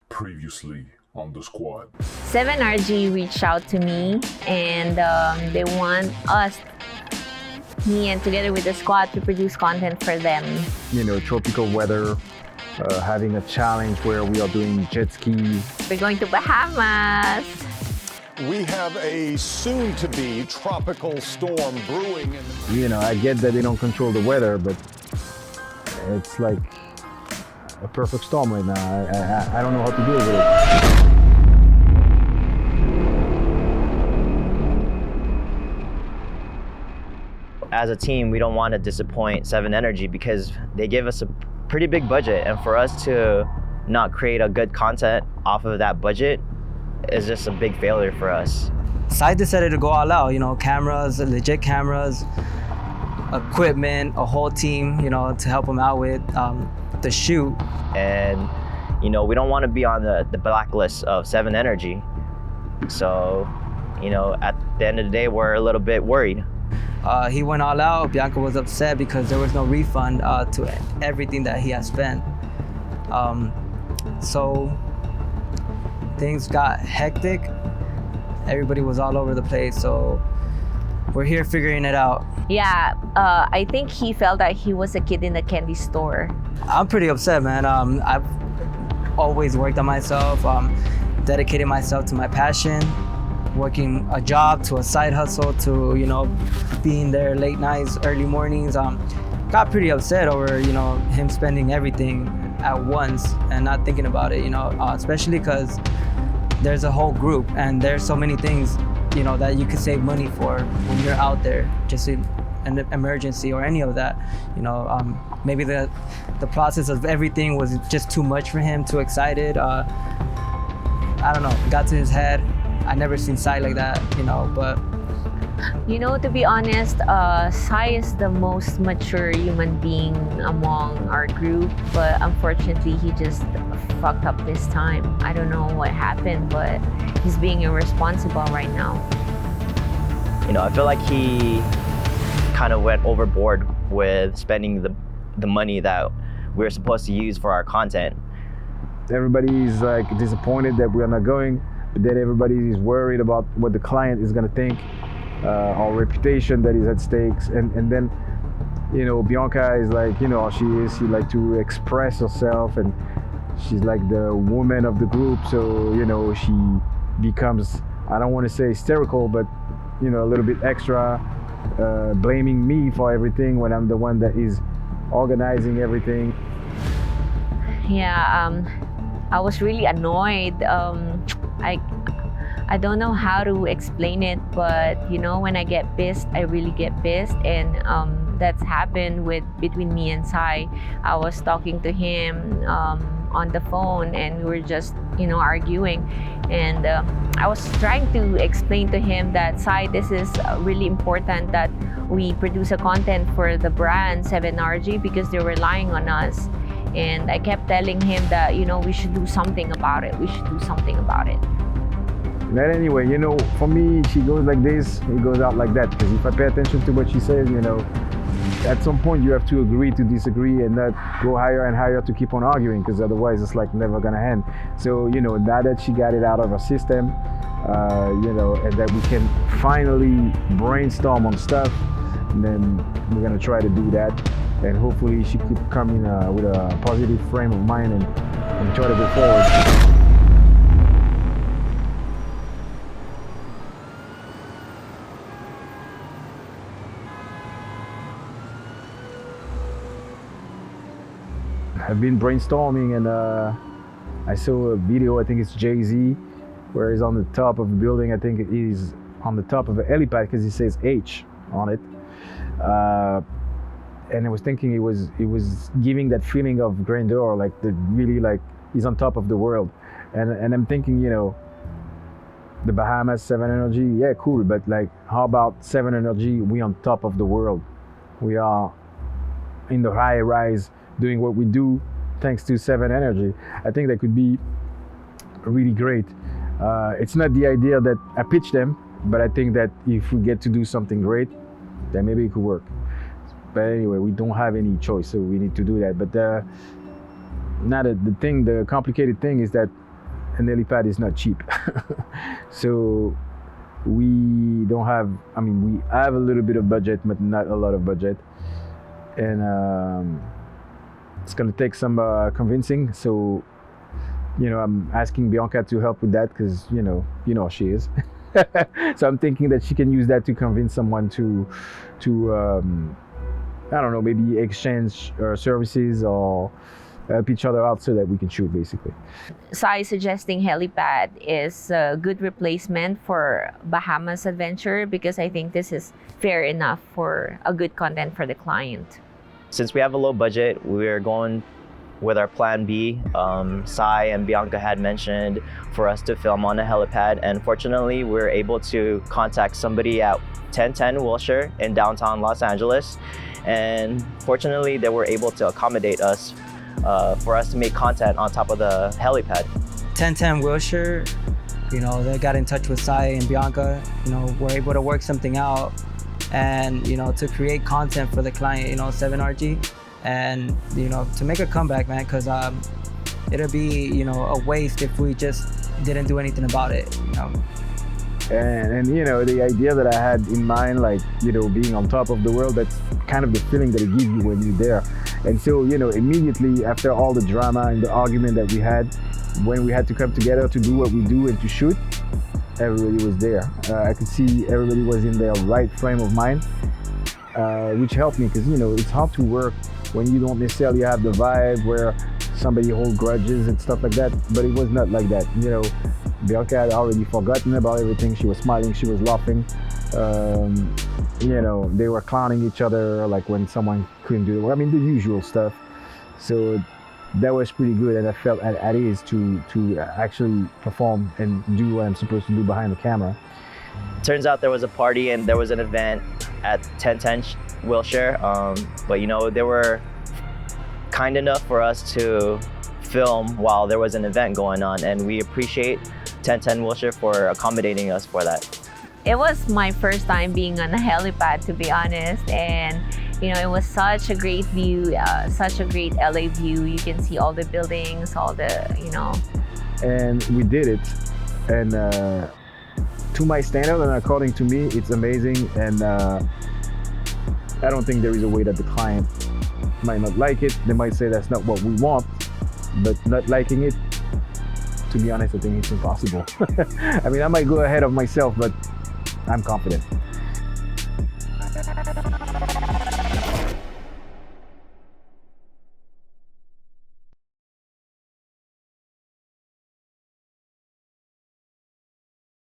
Previously on the squad. 7RG reached out to me and they want us, me and together with the squad, to produce content for them. Tropical weather, having a challenge where we are doing jet ski. We're going to Bahamas. We have a soon-to-be tropical storm brewing. I get that they don't control the weather, but it's like a perfect storm right now. I don't know how to deal with it. As a team, we don't want to disappoint 7Energy because they give us a pretty big budget, and for us to not create a good content off of that budget is just a big failure for us. Sai decided to go all out, cameras, legit cameras, equipment, a whole team, to help him out with the shoot. And, we don't want to be on the blacklist of 7Energy. So, at the end of the day, we're a little bit worried. He went all out. Bianca was upset because there was no refund to everything that he had spent. So things got hectic. Everybody was all over the place. So we're here figuring it out. Yeah, I think he felt that he was a kid in a candy store. I'm pretty upset, man. I've always worked on myself, dedicated myself to my passion, working a job to a side hustle to, being there late nights, early mornings. Got pretty upset over, him spending everything at once and not thinking about it, especially because there's a whole group and there's so many things, that you could save money for when you're out there, just in an emergency or any of that. Maybe the process of everything was just too much for him, too excited. I don't know, it got to his head. I never seen Sai like that, but... To be honest, Sai is the most mature human being among our group, but unfortunately he just fucked up this time. I don't know what happened, but he's being irresponsible right now. I feel like he kind of went overboard with spending the money that we were supposed to use for our content. Everybody's disappointed that we are not going, but then everybody is worried about what the client is gonna think. Our reputation that is at stakes, and then Bianca is how she is. She like to express herself, and she's like the woman of the group, so she becomes, I don't want to say hysterical, but a little bit extra, blaming me for everything when I'm the one that is organizing everything. Yeah, I was really annoyed. I don't know how to explain it, but when I get pissed, I really get pissed, and that's happened between me and Sai. I was talking to him on the phone, and we were just arguing, and I was trying to explain to him that, Sai, this is really important that we produce a content for the brand 7RG because they're relying on us. And I kept telling him that we should do something about it. We should do something about it. But anyway, for me, she goes like this, it goes out like that. Because if I pay attention to what she says, at some point you have to agree to disagree and not go higher and higher to keep on arguing, because otherwise it's never gonna end. So, now that she got it out of her system, and that we can finally brainstorm on stuff, then we're gonna try to do that. And hopefully she could come in with a positive frame of mind and try to go forward. I've been brainstorming, and I saw a video, I think it's Jay-Z, where he's on the top of a building. I think he's on the top of a helipad because he says H on it. And I was thinking it was giving that feeling of grandeur, he's on top of the world. And I'm thinking, the Bahamas, 7Energy, yeah, cool, but how about 7Energy, we on top of the world. We are in the high rise, doing what we do thanks to 7Energy. I think that could be really great. It's not the idea that I pitched them, but I think that if we get to do something great, then maybe it could work. But anyway, we don't have any choice, so we need to do that. But the complicated thing is that an helipad is not cheap. So we don't have, I mean, we have a little bit of budget, but not a lot of budget. And it's gonna take some convincing. So, you know, I'm asking Bianca to help with that because, you know how she is. So I'm thinking that she can use that to convince someone to I don't know, maybe exchange services or help each other out so that we can shoot, basically. Sai suggesting helipad is a good replacement for Bahamas adventure because I think this is fair enough for a good content for the client. Since we have a low budget, we're going with our plan B. Sai and Bianca had mentioned for us to film on a helipad, and fortunately we were able to contact somebody at 1010 Wilshire in downtown Los Angeles, and fortunately they were able to accommodate us for us to make content on top of the helipad. 1010 Wilshire, you know, they got in touch with Sai and Bianca, you know, were able to work something out and, you know, to create content for the client, you know, 7RG, and, you know, to make a comeback, man, because it'll be, you know, a waste if we just didn't do anything about it, you know. And you know, the idea that I had in mind, like, you know, being on top of the world, that's kind of the feeling that it gives you when you're there. And so, you know, immediately after all the drama and the argument that we had, when we had to come together to do what we do and to shoot, everybody was there. I could see everybody was in their right frame of mind, which helped me because, you know, it's hard to work when you don't necessarily have the vibe where somebody holds grudges and stuff like that, but it was not like that. You know, Bianca had already forgotten about everything. She was smiling, she was laughing. You know, they were clowning each other, like when someone couldn't do it. I mean, the usual stuff. So that was pretty good, and I felt at ease to actually perform and do what I'm supposed to do behind the camera. Turns out there was a party and there was an event at 1010 Wilshire, but you know, they were kind enough for us to film while there was an event going on, and we appreciate 1010 Wilshire for accommodating us for that. It was my first time being on a helipad, to be honest, and you know, it was such a great view, such a great LA view. You can see all the buildings, all the, you know. And we did it, and to my standard and according to me, it's amazing. And I don't think there is a way that the client might not like it. They might say that's not what we want, but not liking it, to be honest, I think it's impossible. I mean, I might go ahead of myself, but I'm confident.